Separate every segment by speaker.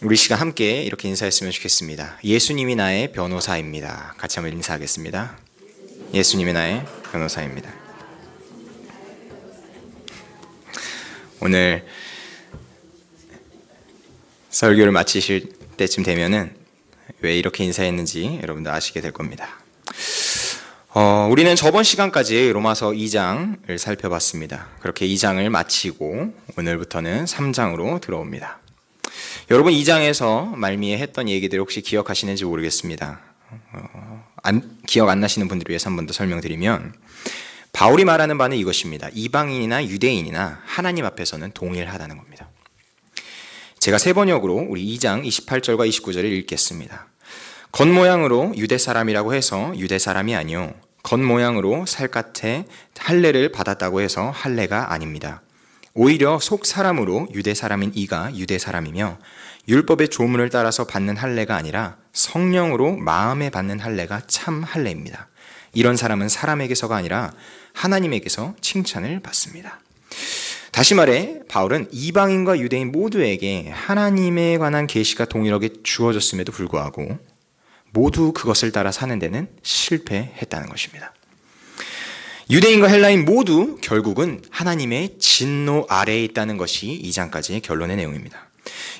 Speaker 1: 우리 시간 함께 이렇게 인사했으면 좋겠습니다. 예수님이 나의 변호사입니다. 같이 한번 인사하겠습니다. 예수님이 나의 변호사입니다. 오늘 설교를 마치실 때쯤 되면은 왜 이렇게 인사했는지 여러분도 아시게 될 겁니다. 우리는 저번 시간까지 로마서 2장을 살펴봤습니다. 그렇게 2장을 마치고 오늘부터는 3장으로 들어옵니다. 여러분 2장에서 말미에 했던 얘기들 혹시 기억하시는지 모르겠습니다. 기억 안 나시는 분들을 위해서 한 번 더 설명드리면, 바울이 말하는 바는 이것입니다. 이방인이나 유대인이나 하나님 앞에서는 동일하다는 겁니다. 제가 세 번역으로 우리 2장 28절과 29절을 읽겠습니다. 겉모양으로 유대 사람이라고 해서 유대 사람이 아니요, 겉모양으로 살갗에 할례를 받았다고 해서 할례가 아닙니다. 오히려 속 사람으로 유대 사람인 이가 유대 사람이며, 율법의 조문을 따라서 받는 할례가 아니라 성령으로 마음에 받는 할례가 참 할례입니다. 이런 사람은 사람에게서가 아니라 하나님에게서 칭찬을 받습니다. 다시 말해 바울은 이방인과 유대인 모두에게 하나님에 관한 계시가 동일하게 주어졌음에도 불구하고 모두 그것을 따라 사는 데는 실패했다는 것입니다. 유대인과 헬라인 모두 결국은 하나님의 진노 아래에 있다는 것이 2장까지의 결론의 내용입니다.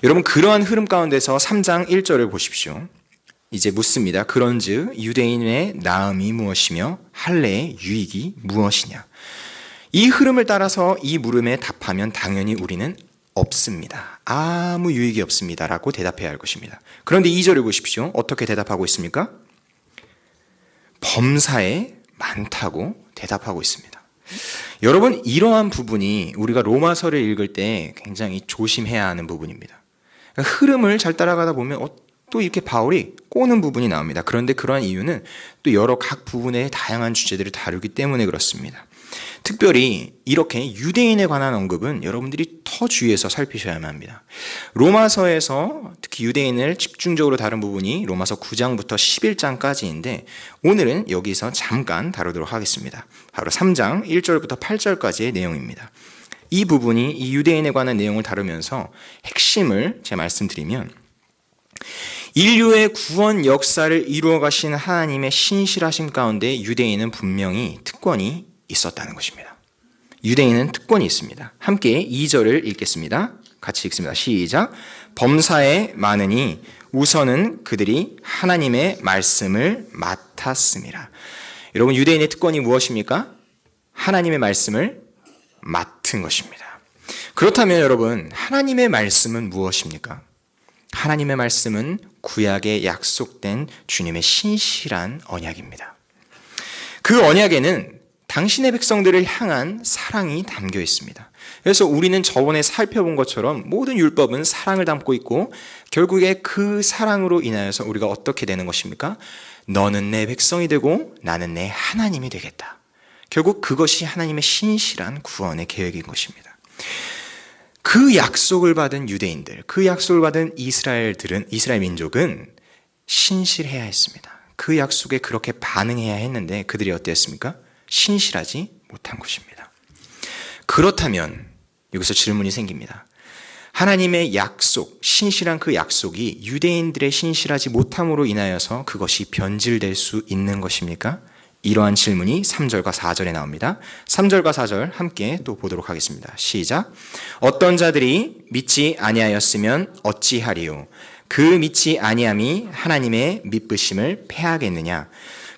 Speaker 1: 여러분, 그러한 흐름 가운데서 3장 1절을 보십시오. 이제 묻습니다. 그런즉 유대인의 나음이 무엇이며 할례의 유익이 무엇이냐. 이 흐름을 따라서 이 물음에 답하면 당연히 우리는 없습니다. 아무 유익이 없습니다 라고 대답해야 할 것입니다. 그런데 2절을 보십시오. 어떻게 대답하고 있습니까? 범사에 많다고 대답하고 있습니다. 여러분, 이러한 부분이 우리가 로마서를 읽을 때 굉장히 조심해야 하는 부분입니다. 그러니까 흐름을 잘 따라가다 보면 또 이렇게 바울이 꼬는 부분이 나옵니다. 그런데 그러한 이유는 또 여러 각 부분의 다양한 주제들을 다루기 때문에 그렇습니다. 특별히 이렇게 유대인에 관한 언급은 여러분들이 더 주의해서 살피셔야만 합니다. 로마서에서 특히 유대인을 집중적으로 다룬 부분이 로마서 9장부터 11장까지인데 오늘은 여기서 잠깐 다루도록 하겠습니다. 바로 3장 1절부터 8절까지의 내용입니다. 이 부분이 이 유대인에 관한 내용을 다루면서 핵심을 제가 말씀드리면, 인류의 구원 역사를 이루어 가신 하나님의 신실하심 가운데 유대인은 분명히 특권이 있었다는 것입니다. 유대인은 특권이 있습니다. 함께 2절을 읽겠습니다. 같이 읽습니다. 시작. 범사에 많으니 우선은 그들이 하나님의 말씀을 맡았음이라. 여러분, 유대인의 특권이 무엇입니까? 하나님의 말씀을 맡은 것입니다. 그렇다면 여러분, 하나님의 말씀은 무엇입니까? 하나님의 말씀은 구약에 약속된 주님의 신실한 언약입니다. 그 언약에는 당신의 백성들을 향한 사랑이 담겨 있습니다. 그래서 우리는 저번에 살펴본 것처럼 모든 율법은 사랑을 담고 있고, 결국에 그 사랑으로 인하여서 우리가 어떻게 되는 것입니까? 너는 내 백성이 되고 나는 내 하나님이 되겠다. 결국 그것이 하나님의 신실한 구원의 계획인 것입니다. 그 약속을 받은 유대인들, 그 약속을 받은 이스라엘 민족은 신실해야 했습니다. 그 약속에 그렇게 반응해야 했는데 그들이 어땠습니까? 신실하지 못한 것입니다. 그렇다면 여기서 질문이 생깁니다. 하나님의 약속, 신실한 그 약속이 유대인들의 신실하지 못함으로 인하여서 그것이 변질될 수 있는 것입니까? 이러한 질문이 3절과 4절에 나옵니다. 3절과 4절 함께 또 보도록 하겠습니다. 시작. 어떤 자들이 믿지 아니하였으면 어찌하리요? 그 믿지 아니함이 하나님의 믿으심을 패하겠느냐?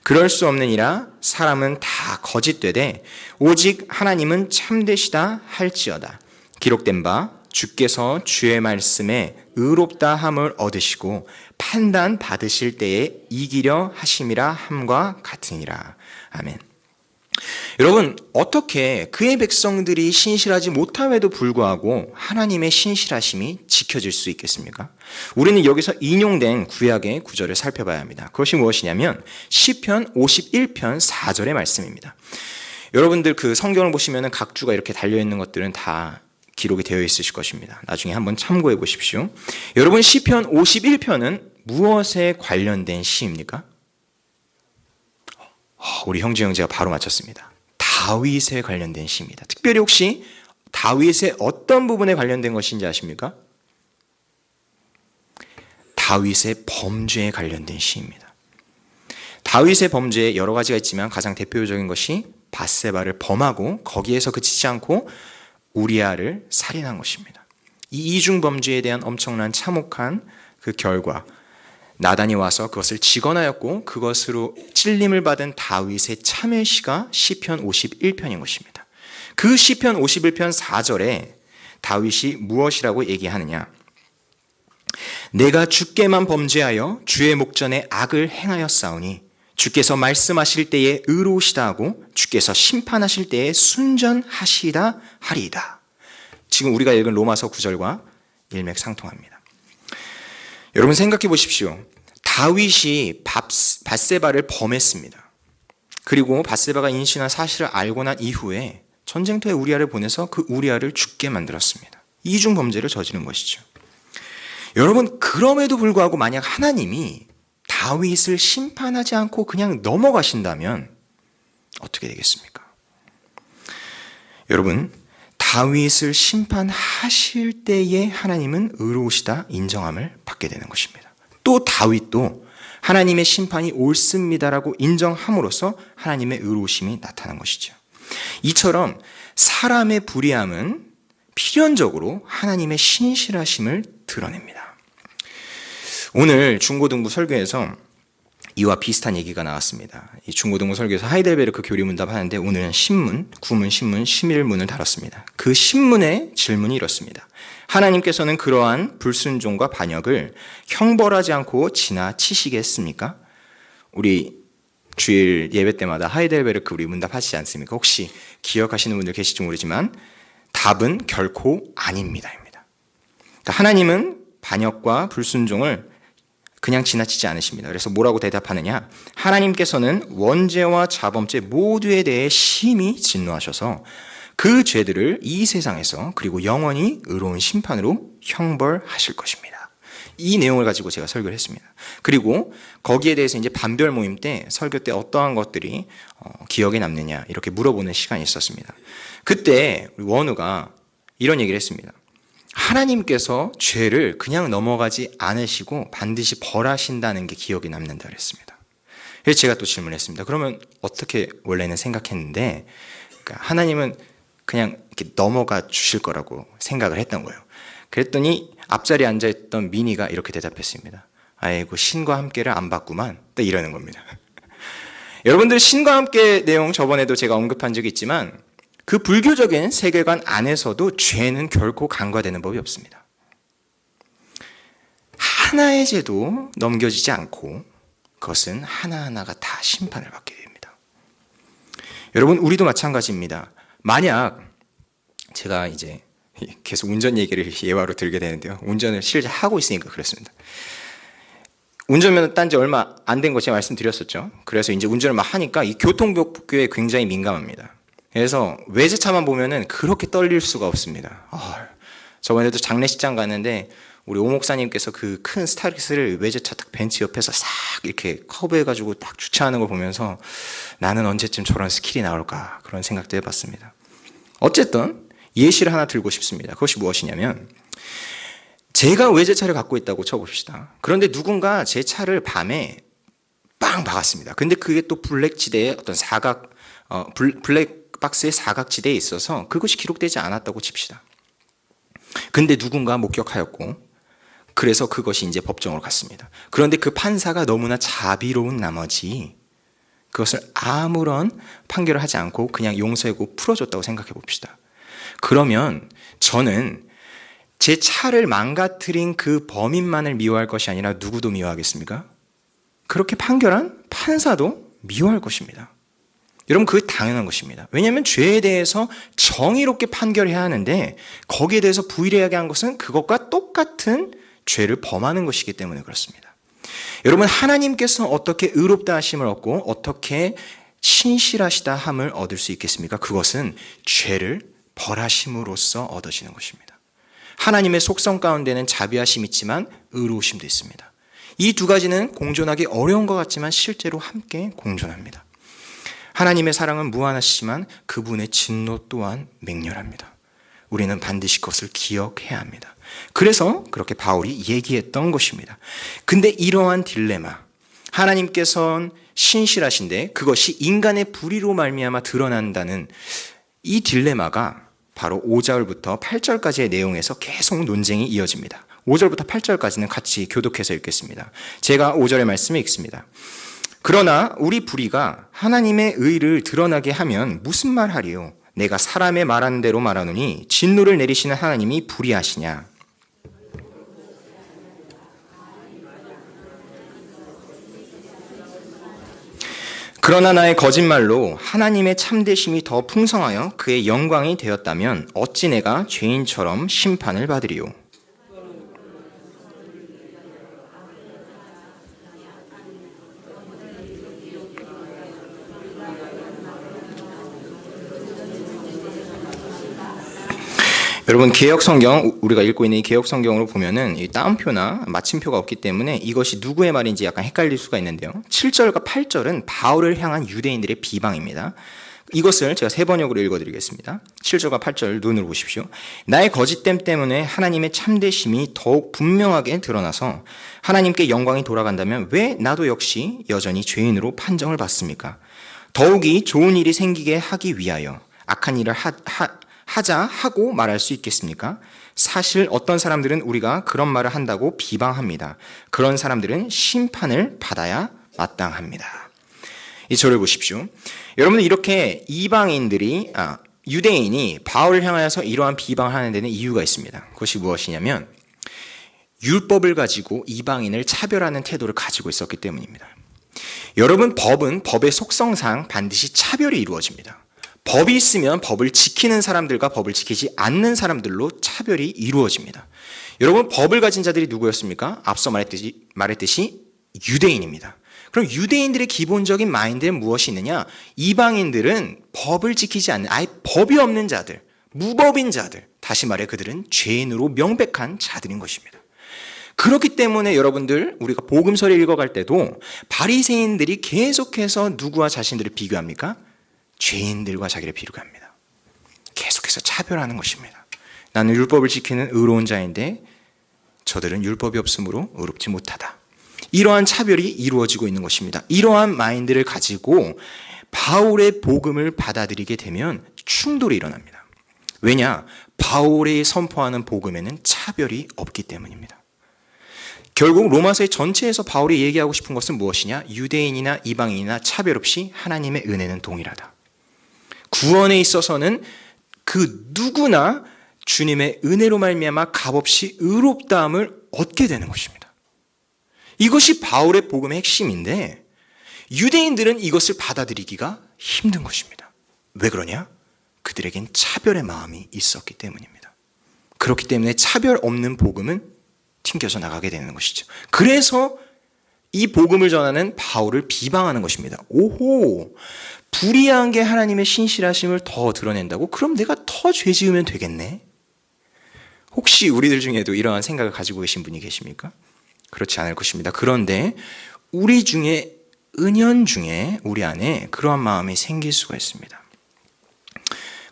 Speaker 1: 그럴 수 없느니라. 사람은 다 거짓되되 오직 하나님은 참되시다 할지어다. 기록된 바 주께서 주의 말씀에 의롭다 함을 얻으시고 판단 받으실 때에 이기려 하심이라 함과 같으니라. 아멘. 여러분, 어떻게 그의 백성들이 신실하지 못함에도 불구하고 하나님의 신실하심이 지켜질 수 있겠습니까? 우리는 여기서 인용된 구약의 구절을 살펴봐야 합니다. 그것이 무엇이냐면 시편 51편 4절의 말씀입니다. 여러분들 그 성경을 보시면 각 주가 이렇게 달려있는 것들은 다 기록이 되어 있으실 것입니다. 나중에 한번 참고해 보십시오. 여러분, 시편 51편은 무엇에 관련된 시입니까? 우리 형제 형제가 바로 맞췄습니다. 다윗에 관련된 시입니다. 특별히 혹시 다윗의 어떤 부분에 관련된 것인지 아십니까? 다윗의 범죄에 관련된 시입니다. 다윗의 범죄에 여러 가지가 있지만 가장 대표적인 것이 밧세바를 범하고 거기에서 그치지 않고 우리아를 살인한 것입니다. 이 이중 범죄에 대한 엄청난 참혹한 그 결과, 나단이 와서 그것을 직언하였고 그것으로 찔림을 받은 다윗의 참회시가 시편 51편인 것입니다. 그 시편 51편 4절에 다윗이 무엇이라고 얘기하느냐? 내가 주께만 범죄하여 주의 목전에 악을 행하였사오니 주께서 말씀하실 때에 의로우시다 하고 주께서 심판하실 때에 순전하시다 하리이다. 지금 우리가 읽은 로마서 9절과 일맥상통합니다. 여러분 생각해 보십시오. 다윗이 밧세바를 범했습니다. 그리고 밧세바가 인신한 사실을 알고 난 이후에 전쟁터에 우리아를 보내서 그 우리아를 죽게 만들었습니다. 이중 범죄를 저지른 것이죠. 여러분, 그럼에도 불구하고 만약 하나님이 다윗을 심판하지 않고 그냥 넘어가신다면 어떻게 되겠습니까? 여러분, 다윗을 심판하실 때에 하나님은 의로우시다 인정함을 받게 되는 것입니다. 또 다윗도 하나님의 심판이 옳습니다라고 인정함으로써 하나님의 의로우심이 나타난 것이죠. 이처럼 사람의 불의함은 필연적으로 하나님의 신실하심을 드러냅니다. 오늘 중고등부 설교에서 이와 비슷한 얘기가 나왔습니다. 이 중고등부 설교에서 하이델베르크 교리문답 하는데 오늘은 신문, 구문, 신문, 11문을 다뤘습니다. 그 신문의 질문이 이렇습니다. 하나님께서는 그러한 불순종과 반역을 형벌하지 않고 지나치시겠습니까? 우리 주일 예배 때마다 하이델베르크 우리 문답 하시지 않습니까? 혹시 기억하시는 분들 계실지 모르지만 답은 결코 아닙니다입니다. 그러니까 하나님은 반역과 불순종을 그냥 지나치지 않으십니다. 그래서 뭐라고 대답하느냐? 하나님께서는 원죄와 자범죄 모두에 대해 심히 진노하셔서 그 죄들을 이 세상에서 그리고 영원히 의로운 심판으로 형벌하실 것입니다. 이 내용을 가지고 제가 설교를 했습니다. 그리고 거기에 대해서 이제 반별 모임 때 설교 때 어떠한 것들이 기억에 남느냐 이렇게 물어보는 시간이 있었습니다. 그때 우리 원우가 이런 얘기를 했습니다. 하나님께서 죄를 그냥 넘어가지 않으시고 반드시 벌하신다는 게 기억에 남는다 그랬습니다. 그래서 제가 또 질문했습니다. 그러면 어떻게 원래는 생각했는데 그러니까 하나님은 그냥 이렇게 넘어가 주실 거라고 생각을 했던 거예요. 그랬더니 앞자리에 앉아있던 미니가 이렇게 대답했습니다. 아이고 신과 함께를 안 봤구만. 또 이러는 겁니다. 여러분들 신과 함께 내용 저번에도 제가 언급한 적이 있지만 그 불교적인 세계관 안에서도 죄는 결코 간과되는 법이 없습니다. 하나의 죄도 넘겨지지 않고 그것은 하나하나가 다 심판을 받게 됩니다. 여러분 우리도 마찬가지입니다. 만약 제가 이제 계속 운전 얘기를 예화로 들게 되는데요. 운전을 실제 하고 있으니까 그렇습니다. 운전면허 딴 지 얼마 안 된 거 제가 말씀드렸었죠. 그래서 이제 운전을 막 하니까 이 교통법규에 굉장히 민감합니다. 그래서 외제차만 보면은 그렇게 떨릴 수가 없습니다. 저번에도 장례식장 갔는데 우리 오 목사님께서 그 큰 스타렉스를 외제차 딱 벤츠 옆에서 싹 이렇게 커브해가지고 딱 주차하는 걸 보면서 나는 언제쯤 저런 스킬이 나올까 그런 생각도 해봤습니다. 어쨌든 예시를 하나 들고 싶습니다. 그것이 무엇이냐면 제가 외제차를 갖고 있다고 쳐봅시다. 그런데 누군가 제 차를 밤에 빵 박았습니다. 근데 그게 또 블랙지대의 어떤 블랙박스의 사각지대에 있어서 그것이 기록되지 않았다고 칩시다. 근데 누군가 목격하였고 그래서 그것이 이제 법정으로 갔습니다. 그런데 그 판사가 너무나 자비로운 나머지 그것을 아무런 판결을 하지 않고 그냥 용서하고 풀어줬다고 생각해 봅시다. 그러면 저는 제 차를 망가뜨린 그 범인만을 미워할 것이 아니라 누구도 미워하겠습니까? 그렇게 판결한 판사도 미워할 것입니다. 여러분 그게 당연한 것입니다. 왜냐하면 죄에 대해서 정의롭게 판결해야 하는데 거기에 대해서 부의하게 한 것은 그것과 똑같은 죄를 범하는 것이기 때문에 그렇습니다. 여러분 하나님께서 어떻게 의롭다 하심을 얻고 어떻게 신실하시다 함을 얻을 수 있겠습니까? 그것은 죄를 벌하심으로써 얻어지는 것입니다. 하나님의 속성 가운데는 자비하심이 있지만 의로우심도 있습니다. 이 두 가지는 공존하기 어려운 것 같지만 실제로 함께 공존합니다. 하나님의 사랑은 무한하시지만 그분의 진노 또한 맹렬합니다. 우리는 반드시 그것을 기억해야 합니다. 그래서 그렇게 바울이 얘기했던 것입니다. 근데 이러한 딜레마, 하나님께서는 신실하신데 그것이 인간의 불의로 말미암아 드러난다는 이 딜레마가 바로 5절부터 8절까지의 내용에서 계속 논쟁이 이어집니다. 5절부터 8절까지는 같이 교독해서 읽겠습니다. 제가 5절의 말씀을 읽습니다. 그러나 우리 불의가 하나님의 의를 드러나게 하면 무슨 말 하리요? 내가 사람의 말하는 대로 말하노니 진노를 내리시는 하나님이 불의하시냐? 그러나 나의 거짓말로 하나님의 참되심이 더 풍성하여 그의 영광이 되었다면 어찌 내가 죄인처럼 심판을 받으리요? 여러분, 개역성경, 우리가 읽고 있는 이 개역성경으로 보면은 이 따옴표나 마침표가 없기 때문에 이것이 누구의 말인지 약간 헷갈릴 수가 있는데요. 7절과 8절은 바울을 향한 유대인들의 비방입니다. 이것을 제가 세 번역으로 읽어드리겠습니다. 7절과 8절 눈으로 보십시오. 나의 거짓됨 때문에 하나님의 참되심이 더욱 분명하게 드러나서 하나님께 영광이 돌아간다면 왜 나도 역시 여전히 죄인으로 판정을 받습니까? 더욱이 좋은 일이 생기게 하기 위하여 악한 일을 하고 말할 수 있겠습니까? 사실 어떤 사람들은 우리가 그런 말을 한다고 비방합니다. 그런 사람들은 심판을 받아야 마땅합니다. 이 절을 보십시오. 여러분, 이렇게 유대인이 바울을 향하여서 이러한 비방을 하는 데는 이유가 있습니다. 그것이 무엇이냐면 율법을 가지고 이방인을 차별하는 태도를 가지고 있었기 때문입니다. 여러분, 법의 속성상 반드시 차별이 이루어집니다. 법이 있으면 법을 지키는 사람들과 법을 지키지 않는 사람들로 차별이 이루어집니다. 여러분, 법을 가진 자들이 누구였습니까? 앞서 말했듯이 유대인입니다. 그럼 유대인들의 기본적인 마인드는 무엇이 있느냐? 이방인들은 법을 지키지 않는, 아예 법이 없는 자들, 무법인 자들, 다시 말해 그들은 죄인으로 명백한 자들인 것입니다. 그렇기 때문에 여러분들, 우리가 복음서를 읽어갈 때도 바리새인들이 계속해서 누구와 자신들을 비교합니까? 죄인들과 자기를 비교합니다. 계속해서 차별하는 것입니다. 나는 율법을 지키는 의로운 자인데 저들은 율법이 없으므로 의롭지 못하다. 이러한 차별이 이루어지고 있는 것입니다. 이러한 마인드를 가지고 바울의 복음을 받아들이게 되면 충돌이 일어납니다. 왜냐? 바울이 선포하는 복음에는 차별이 없기 때문입니다. 결국 로마서의 전체에서 바울이 얘기하고 싶은 것은 무엇이냐? 유대인이나 이방인이나 차별 없이 하나님의 은혜는 동일하다. 구원에 있어서는 그 누구나 주님의 은혜로 말미암아 값없이 의롭다함을 얻게 되는 것입니다. 이것이 바울의 복음의 핵심인데 유대인들은 이것을 받아들이기가 힘든 것입니다. 왜 그러냐? 그들에겐 차별의 마음이 있었기 때문입니다. 그렇기 때문에 차별 없는 복음은 튕겨져 나가게 되는 것이죠. 그래서 이 복음을 전하는 바울을 비방하는 것입니다. 오호, 불의한 게 하나님의 신실하심을 더 드러낸다고? 그럼 내가 더 죄 지으면 되겠네? 혹시 우리들 중에도 이러한 생각을 가지고 계신 분이 계십니까? 그렇지 않을 것입니다. 그런데 우리 중에, 은연중에 우리 안에 그러한 마음이 생길 수가 있습니다.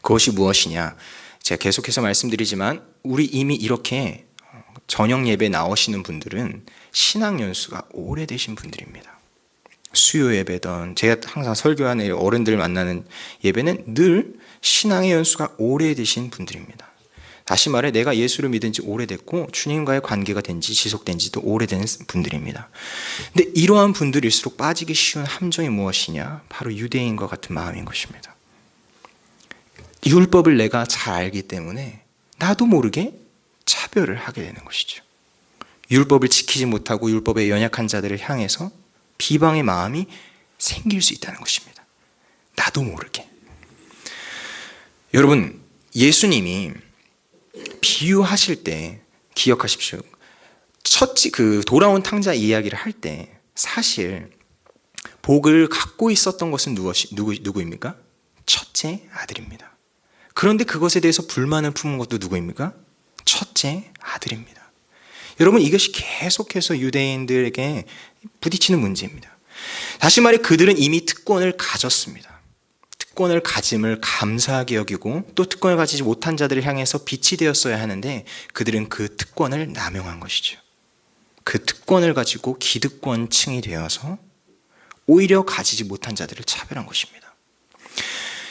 Speaker 1: 그것이 무엇이냐? 제가 계속해서 말씀드리지만 우리 이미 이렇게 저녁 예배 나오시는 분들은 신앙 연수가 오래되신 분들입니다. 수요 예배든 제가 항상 설교하는 어른들 만나는 예배는 늘 신앙의 연수가 오래되신 분들입니다. 다시 말해 내가 예수를 믿은 지 오래됐고 주님과의 관계가 된 지 지속된 지도 오래된 분들입니다. 근데 이러한 분들일수록 빠지기 쉬운 함정이 무엇이냐? 바로 유대인과 같은 마음인 것입니다. 율법을 내가 잘 알기 때문에 나도 모르게 차별을 하게 되는 것이죠. 율법을 지키지 못하고 율법에 연약한 자들을 향해서 비방의 마음이 생길 수 있다는 것입니다. 나도 모르게. 여러분, 예수님이 비유하실 때 기억하십시오. 돌아온 탕자 이야기를 할 때 사실 복을 갖고 있었던 것은 누구입니까? 첫째 아들입니다. 그런데 그것에 대해서 불만을 품은 것도 누구입니까? 첫째 아들입니다. 여러분, 이것이 계속해서 유대인들에게 부딪히는 문제입니다. 다시 말해 그들은 이미 특권을 가졌습니다. 특권을 가짐을 감사하게 여기고 또 특권을 가지지 못한 자들을 향해서 빛이 되었어야 하는데 그들은 그 특권을 남용한 것이죠. 그 특권을 가지고 기득권층이 되어서 오히려 가지지 못한 자들을 차별한 것입니다.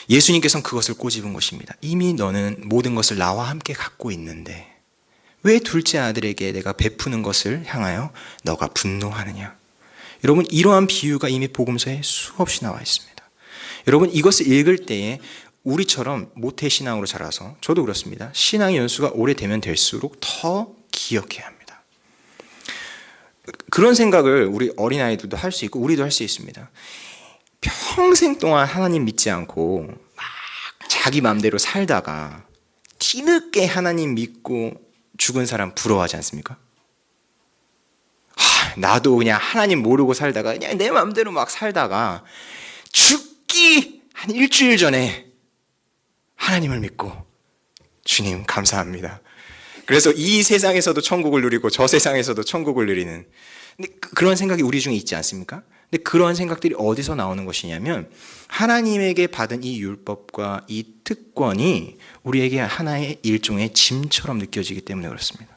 Speaker 1: 예수님께서는 그것을 꼬집은 것입니다. 이미 너는 모든 것을 나와 함께 갖고 있는데 왜 둘째 아들에게 내가 베푸는 것을 향하여 너가 분노하느냐. 여러분, 이러한 비유가 이미 복음서에 수없이 나와 있습니다. 여러분, 이것을 읽을 때에 우리처럼 모태신앙으로 자라서, 저도 그렇습니다, 신앙의 연수가 오래되면 될수록 더 기억해야 합니다. 그런 생각을 우리 어린아이들도 할 수 있고 우리도 할 수 있습니다. 평생 동안 하나님 믿지 않고 막 자기 마음대로 살다가 뒤늦게 하나님 믿고 죽은 사람 부러워하지 않습니까? 나도 그냥 하나님 모르고 살다가 그냥 내 마음대로 막 살다가 죽기 한 일주일 전에 하나님을 믿고 주님 감사합니다. 그래서 이 세상에서도 천국을 누리고 저 세상에서도 천국을 누리는, 근데 그런 생각이 우리 중에 있지 않습니까? 근데 그러한 생각들이 어디서 나오는 것이냐면 하나님에게 받은 이 율법과 이 특권이 우리에게 하나의 일종의 짐처럼 느껴지기 때문에 그렇습니다.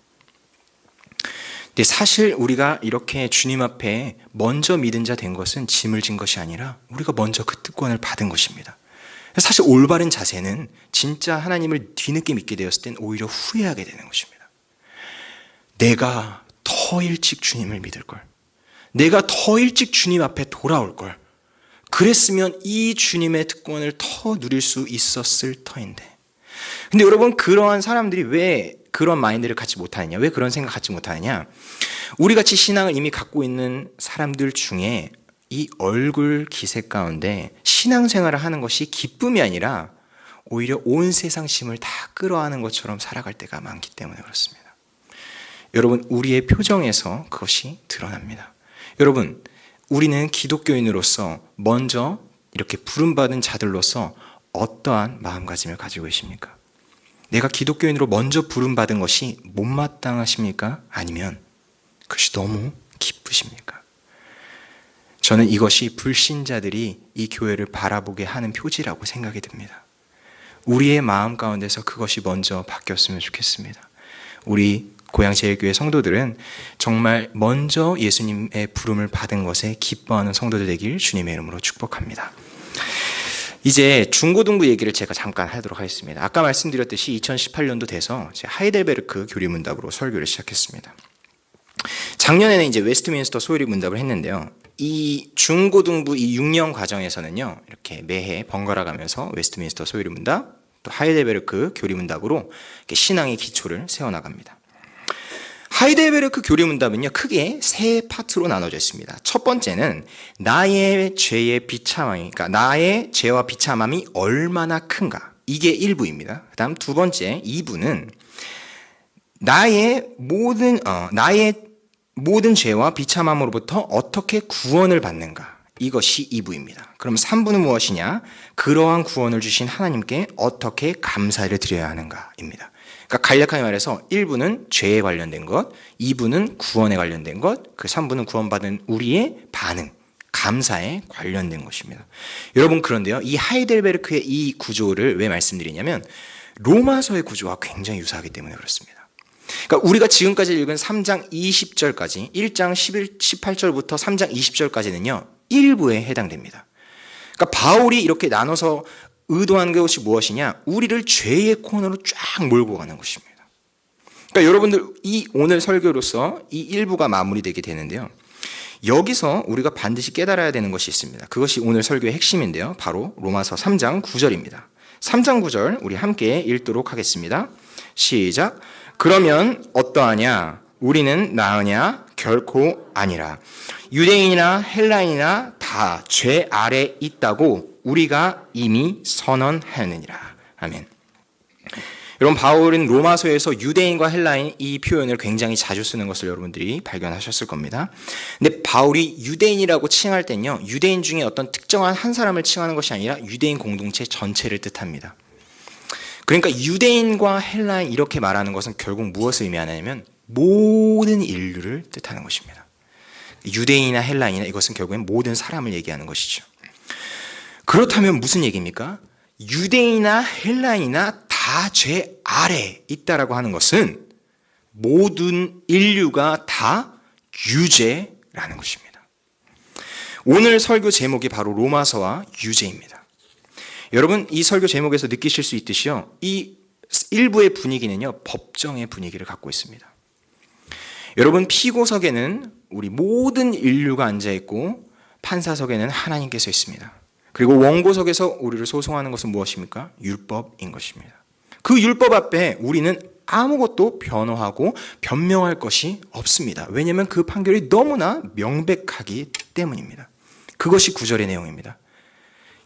Speaker 1: 근데 사실 우리가 이렇게 주님 앞에 먼저 믿은 자 된 것은 짐을 진 것이 아니라 우리가 먼저 그 특권을 받은 것입니다. 사실 올바른 자세는 진짜 하나님을 뒤늦게 믿게 되었을 땐 오히려 후회하게 되는 것입니다. 내가 더 일찍 주님을 믿을 걸, 내가 더 일찍 주님 앞에 돌아올 걸, 그랬으면 이 주님의 특권을 더 누릴 수 있었을 터인데. 근데 여러분, 그러한 사람들이 왜 그런 마인드를 갖지 못하느냐, 왜 그런 생각 갖지 못하느냐, 우리같이 신앙을 이미 갖고 있는 사람들 중에 이 얼굴 기색 가운데 신앙생활을 하는 것이 기쁨이 아니라 오히려 온 세상 심을 다 끌어안는 것처럼 살아갈 때가 많기 때문에 그렇습니다. 여러분, 우리의 표정에서 그것이 드러납니다. 여러분, 우리는 기독교인으로서 먼저 이렇게 부름받은 자들로서 어떠한 마음가짐을 가지고 계십니까? 내가 기독교인으로 먼저 부름받은 것이 못마땅하십니까? 아니면 그것이 너무 기쁘십니까? 저는 이것이 불신자들이 이 교회를 바라보게 하는 표지라고 생각이 듭니다. 우리의 마음 가운데서 그것이 먼저 바뀌었으면 좋겠습니다. 우리 고양제일교회 성도들은 정말 먼저 예수님의 부름을 받은 것에 기뻐하는 성도들 되길 주님의 이름으로 축복합니다. 이제 중고등부 얘기를 제가 잠깐 하도록 하겠습니다. 아까 말씀드렸듯이 2018년도 돼서 하이델베르크 교리문답으로 설교를 시작했습니다. 작년에는 이제 웨스트민스터 소요리 문답을 했는데요. 이 중고등부 이 6년 과정에서는요, 이렇게 매해 번갈아 가면서 웨스트민스터 소요리 문답, 또 하이델베르크 교리 문답으로 신앙의 기초를 세워나갑니다. 하이델베르크 교리 문답은요, 크게 세 파트로 나눠져 있습니다. 첫 번째는 나의 죄의 비참함이, 그러니까 나의 죄와 비참함이 얼마나 큰가, 이게 1부입니다. 그 다음 두 번째 2부는 나의 모든 죄와 비참함으로부터 어떻게 구원을 받는가, 이것이 2부입니다. 그럼 3부는 무엇이냐? 그러한 구원을 주신 하나님께 어떻게 감사를 드려야 하는가입니다. 그러니까 간략하게 말해서 1부는 죄에 관련된 것, 2부는 구원에 관련된 것, 그 3부는 구원받은 우리의 반응, 감사에 관련된 것입니다. 여러분, 그런데요, 이 하이델베르크의 이 구조를 왜 말씀드리냐면 로마서의 구조와 굉장히 유사하기 때문에 그렇습니다. 그러니까 우리가 지금까지 읽은 3장 20절까지, 1장 18절부터 3장 20절까지는요, 일부에 해당됩니다. 그러니까 바울이 이렇게 나눠서 의도한 것이 무엇이냐? 우리를 죄의 코너로 쫙 몰고 가는 것입니다. 그러니까 여러분들, 이 오늘 설교로서 이 일부가 마무리되게 되는데요, 여기서 우리가 반드시 깨달아야 되는 것이 있습니다. 그것이 오늘 설교의 핵심인데요, 바로 로마서 3장 9절입니다. 3장 9절 우리 함께 읽도록 하겠습니다. 시작. 그러면 어떠하냐? 우리는 나으냐? 결코 아니라. 유대인이나 헬라인이나 다 죄 아래 있다고 우리가 이미 선언하였느니라. 아멘. 여러분, 바울은 로마서에서 유대인과 헬라인 이 표현을 굉장히 자주 쓰는 것을 여러분들이 발견하셨을 겁니다. 근데 바울이 유대인이라고 칭할 때는요, 유대인 중에 어떤 특정한 한 사람을 칭하는 것이 아니라 유대인 공동체 전체를 뜻합니다. 그러니까 유대인과 헬라인 이렇게 말하는 것은 결국 무엇을 의미하냐면 모든 인류를 뜻하는 것입니다. 유대인이나 헬라인이나 이것은 결국엔 모든 사람을 얘기하는 것이죠. 그렇다면 무슨 얘기입니까? 유대인이나 헬라인이나 다 죄 아래 있다라고 하는 것은 모든 인류가 다 유죄라는 것입니다. 오늘 설교 제목이 바로 로마서와 유죄입니다. 여러분, 이 설교 제목에서 느끼실 수 있듯이요, 이 일부의 분위기는요, 법정의 분위기를 갖고 있습니다. 여러분, 피고석에는 우리 모든 인류가 앉아있고 판사석에는 하나님께서 있습니다. 그리고 원고석에서 우리를 소송하는 것은 무엇입니까? 율법인 것입니다. 그 율법 앞에 우리는 아무것도 변호하고 변명할 것이 없습니다. 왜냐하면 그 판결이 너무나 명백하기 때문입니다. 그것이 구절의 내용입니다.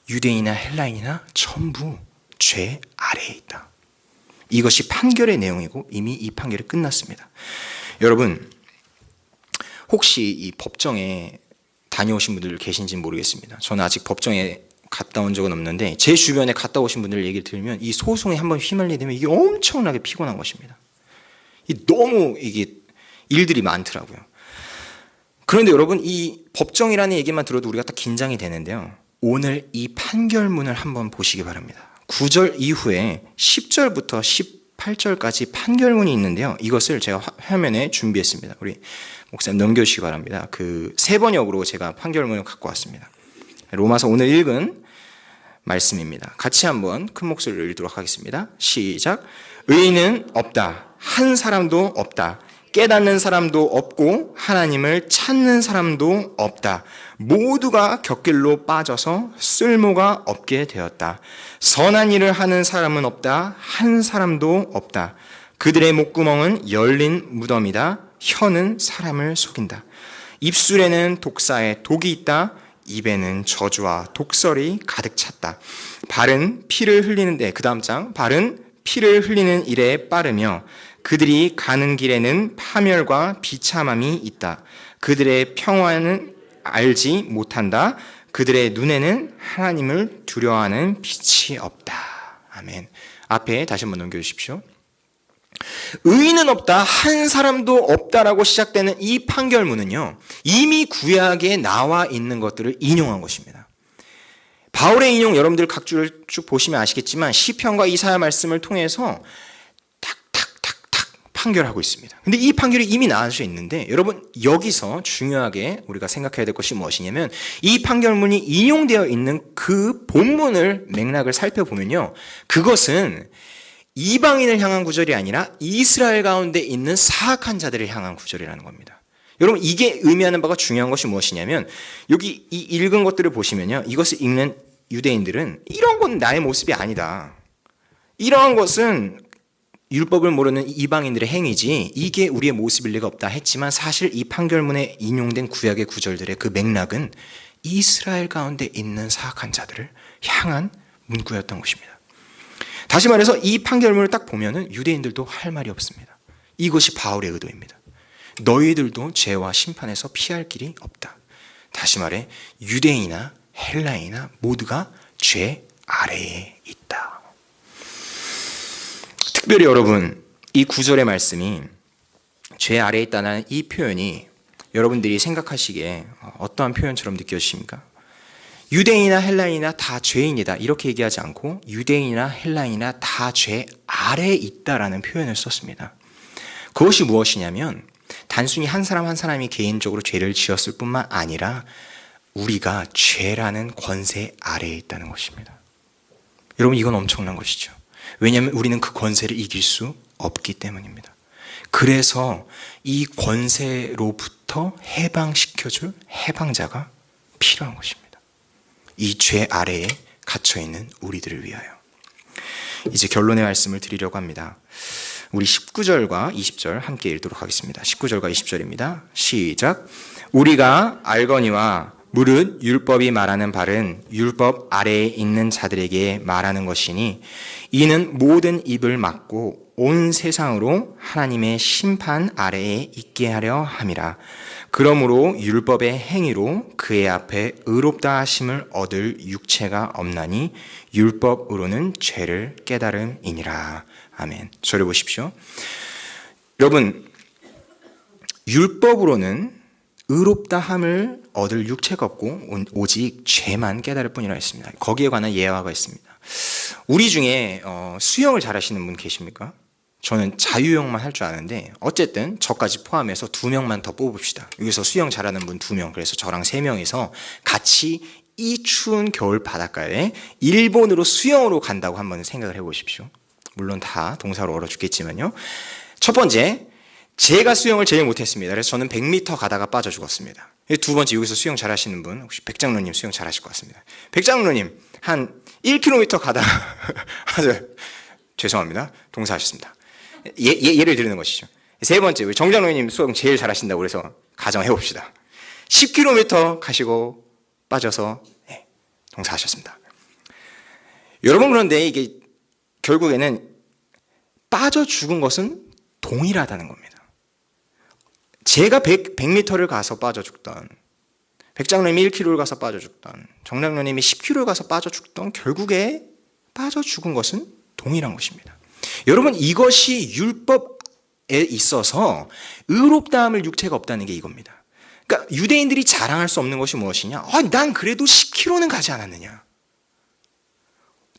Speaker 1: 유대인이나 헬라인이나 전부 죄 아래에 있다. 이것이 판결의 내용이고 이미 이 판결이 끝났습니다. 여러분, 혹시 이 법정에 다녀오신 분들 계신지는 모르겠습니다. 저는 아직 법정에 갔다 온 적은 없는데 제 주변에 갔다 오신 분들 얘기를 들으면 이 소송에 한번 휘말리게 이게 엄청나게 피곤한 것입니다. 너무 이게 일들이 많더라고요. 그런데 여러분, 이 법정이라는 얘기만 들어도 우리가 딱 긴장이 되는데요. 오늘 이 판결문을 한번 보시기 바랍니다. 9절 이후에 10절부터 18절까지 판결문이 있는데요. 이것을 제가 화면에 준비했습니다. 우리 목사님 넘겨주시기 바랍니다. 그 세 번역으로 제가 판결문을 갖고 왔습니다. 로마서 오늘 읽은 말씀입니다. 같이 한번 큰 목소리로 읽도록 하겠습니다. 시작. 의인은 없다. 한 사람도 없다. 깨닫는 사람도 없고 하나님을 찾는 사람도 없다. 모두가 곁길로 빠져서 쓸모가 없게 되었다. 선한 일을 하는 사람은 없다. 한 사람도 없다. 그들의 목구멍은 열린 무덤이다. 혀는 사람을 속인다. 입술에는 독사의 독이 있다. 입에는 저주와 독설이 가득 찼다. 발은 피를 흘리는데, 그 다음 장, 발은 피를 흘리는 일에 빠르며 그들이 가는 길에는 파멸과 비참함이 있다. 그들의 평화는 알지 못한다. 그들의 눈에는 하나님을 두려워하는 빛이 없다. 아멘. 앞에 다시 한번 넘겨주십시오. 의인은 없다, 한 사람도 없다라고 시작되는 이 판결문은요, 이미 구약에 나와 있는 것들을 인용한 것입니다. 바울의 인용, 여러분들 각 줄을 쭉 보시면 아시겠지만 시편과 이사야 말씀을 통해서 탁탁탁탁 판결하고 있습니다. 근데 이 판결이 이미 나와져 있는데, 여러분 여기서 중요하게 우리가 생각해야 될 것이 무엇이냐면, 이 판결문이 인용되어 있는 그 본문을 맥락을 살펴보면요, 그것은 이방인을 향한 구절이 아니라 이스라엘 가운데 있는 사악한 자들을 향한 구절이라는 겁니다. 여러분, 이게 의미하는 바가 중요한 것이 무엇이냐면, 여기 이 읽은 것들을 보시면요, 이것을 읽는 유대인들은 이런 건 나의 모습이 아니다, 이러한 것은 율법을 모르는 이방인들의 행위지 이게 우리의 모습일 리가 없다 했지만, 사실 이 판결문에 인용된 구약의 구절들의 그 맥락은 이스라엘 가운데 있는 사악한 자들을 향한 문구였던 것입니다. 다시 말해서 이 판결문을 딱 보면은 유대인들도 할 말이 없습니다. 이것이 바울의 의도입니다. 너희들도 죄와 심판에서 피할 길이 없다. 다시 말해, 유대인이나 헬라인이나 모두가 죄 아래에 있다. 특별히 여러분, 이 9절의 말씀이 죄 아래에 있다는 이 표현이 여러분들이 생각하시기에 어떠한 표현처럼 느껴지십니까? 유대인이나 헬라인이나 다 죄인이다 이렇게 얘기하지 않고 유대인이나 헬라인이나 다 죄 아래에 있다라는 표현을 썼습니다. 그것이 무엇이냐면, 단순히 한 사람 한 사람이 개인적으로 죄를 지었을 뿐만 아니라 우리가 죄라는 권세 아래에 있다는 것입니다. 여러분, 이건 엄청난 것이죠. 왜냐하면 우리는 그 권세를 이길 수 없기 때문입니다. 그래서 이 권세로부터 해방시켜줄 해방자가 필요한 것입니다. 이 죄 아래에 갇혀있는 우리들을 위하여. 이제 결론의 말씀을 드리려고 합니다. 우리 19절과 20절 함께 읽도록 하겠습니다. 19절과 20절입니다. 시작. 우리가 알거니와 무릇 율법이 말하는 바는 율법 아래에 있는 자들에게 말하는 것이니, 이는 모든 입을 막고 온 세상으로 하나님의 심판 아래에 있게 하려 함이라. 그러므로 율법의 행위로 그의 앞에 의롭다 하심을 얻을 육체가 없나니 율법으로는 죄를 깨달음이니라. 아멘. 저를 보십시오. 여러분, 율법으로는 의롭다함을 얻을 육체가 없고 오직 죄만 깨달을 뿐이라 했습니다. 거기에 관한 예화가 있습니다. 우리 중에 수영을 잘하시는 분 계십니까? 저는 자유형만 할 줄 아는데 어쨌든 저까지 포함해서 2명만 더 뽑읍시다. 여기서 수영 잘하는 분 2명, 그래서 저랑 3명이서 같이 이 추운 겨울 바닷가에 일본으로 수영으로 간다고 한번 생각을 해보십시오. 물론 다 동사로 얼어 죽겠지만요. 첫 번째, 제가 수영을 제일 못했습니다. 그래서 저는 100m 가다가 빠져 죽었습니다. 두 번째, 여기서 수영 잘하시는 분 혹시 백장로님 수영 잘하실 것 같습니다. 백장로님 한 1km 가다가 죄송합니다. 동사하셨습니다. 예를 드리는 것이죠. 세 번째, 우리 정장로님 수영 제일 잘하신다고 그래서 가정해봅시다. 10km 가시고 빠져서 동사하셨습니다. 여러분, 그런데 이게 결국에는 빠져 죽은 것은 동일하다는 겁니다. 제가 100m를 가서 빠져 죽던, 백장로님이 1km를 가서 빠져 죽던, 정장로님이 10km를 가서 빠져 죽던, 결국에 빠져 죽은 것은 동일한 것입니다. 여러분, 이것이 율법에 있어서 의롭다함을 육체가 없다는 게 이겁니다. 그러니까 유대인들이 자랑할 수 없는 것이 무엇이냐? 난 그래도 10km는 가지 않았느냐?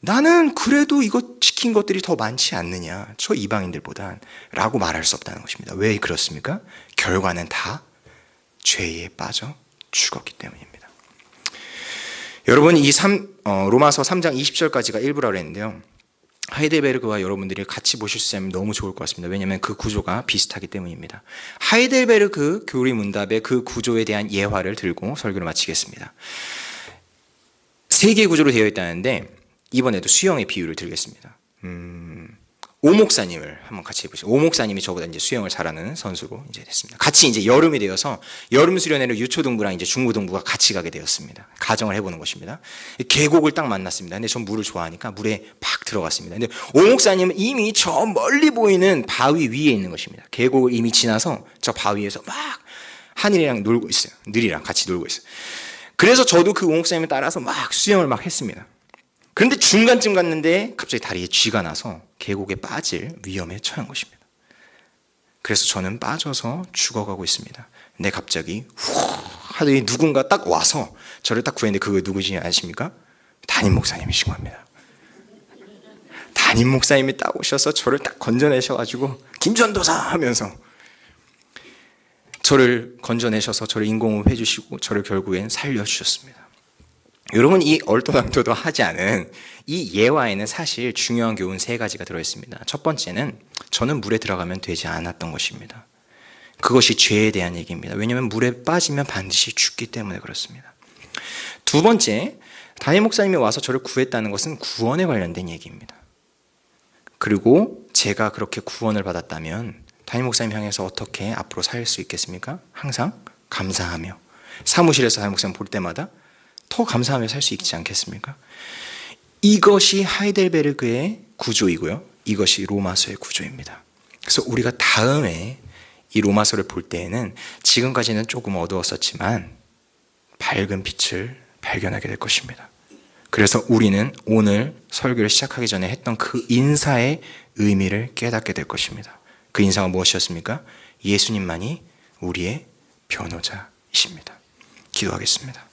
Speaker 1: 나는 그래도 이거 지킨 것들이 더 많지 않느냐? 저 이방인들보단 라고 말할 수 없다는 것입니다. 왜 그렇습니까? 결과는 다 죄에 빠져 죽었기 때문입니다. 여러분, 로마서 3장 20절까지가 일부라고 했는데요. 하이델베르그와 여러분들이 같이 보실 수 있으면 너무 좋을 것 같습니다. 왜냐하면 그 구조가 비슷하기 때문입니다. 하이델베르그 교리 문답의 그 구조에 대한 예화를 들고 설교를 마치겠습니다. 세 개의 구조로 되어 있다는데 이번에도 수영의 비유를 들겠습니다. 오 목사님을 한번 같이 해보시죠. 오 목사님이 저보다 이제 수영을 잘하는 선수로 이제 됐습니다. 같이 이제 여름이 되어서 여름 수련회를 유초등부랑 이제 중고등부가 같이 가게 되었습니다. 가정을 해보는 것입니다. 계곡을 딱 만났습니다. 근데 전 물을 좋아하니까 물에 팍 들어갔습니다. 근데 오 목사님은 이미 저 멀리 보이는 바위 위에 있는 것입니다. 계곡을 이미 지나서 저 바위에서 막 하늘이랑 놀고 있어요. 늘이랑 같이 놀고 있어요. 그래서 저도 그 오 목사님을 따라서 막 수영을 막 했습니다. 그런데 중간쯤 갔는데 갑자기 다리에 쥐가 나서 계곡에 빠질 위험에 처한 것입니다. 그래서 저는 빠져서 죽어가고 있습니다. 근데 갑자기 후 하더니 누군가 딱 와서 저를 딱 구했는데 그거 누구지 아십니까? 담임 목사님이신 겁니다. 담임 목사님이 딱 오셔서 저를 딱 건져내셔가지고 김전도사 하면서 저를 건져내셔서 저를 인공호흡 해주시고 저를 결국엔 살려주셨습니다. 여러분, 이 얼토당토도 하지 않은 이 예화에는 사실 중요한 교훈 3가지가 들어있습니다. 첫 번째는 저는 물에 들어가면 되지 않았던 것입니다. 그것이 죄에 대한 얘기입니다. 왜냐하면 물에 빠지면 반드시 죽기 때문에 그렇습니다. 두 번째, 담임 목사님이 와서 저를 구했다는 것은 구원에 관련된 얘기입니다. 그리고 제가 그렇게 구원을 받았다면 담임 목사님 향해서 어떻게 앞으로 살 수 있겠습니까? 항상 감사하며 사무실에서 담임 목사님 볼 때마다 더 감사하며 살 수 있지 않겠습니까? 이것이 하이델베르그의 구조이고요. 이것이 로마서의 구조입니다. 그래서 우리가 다음에 이 로마서를 볼 때에는 지금까지는 조금 어두웠었지만 밝은 빛을 발견하게 될 것입니다. 그래서 우리는 오늘 설교를 시작하기 전에 했던 그 인사의 의미를 깨닫게 될 것입니다. 그 인사가 무엇이었습니까? 예수님만이 우리의 변호자이십니다. 기도하겠습니다.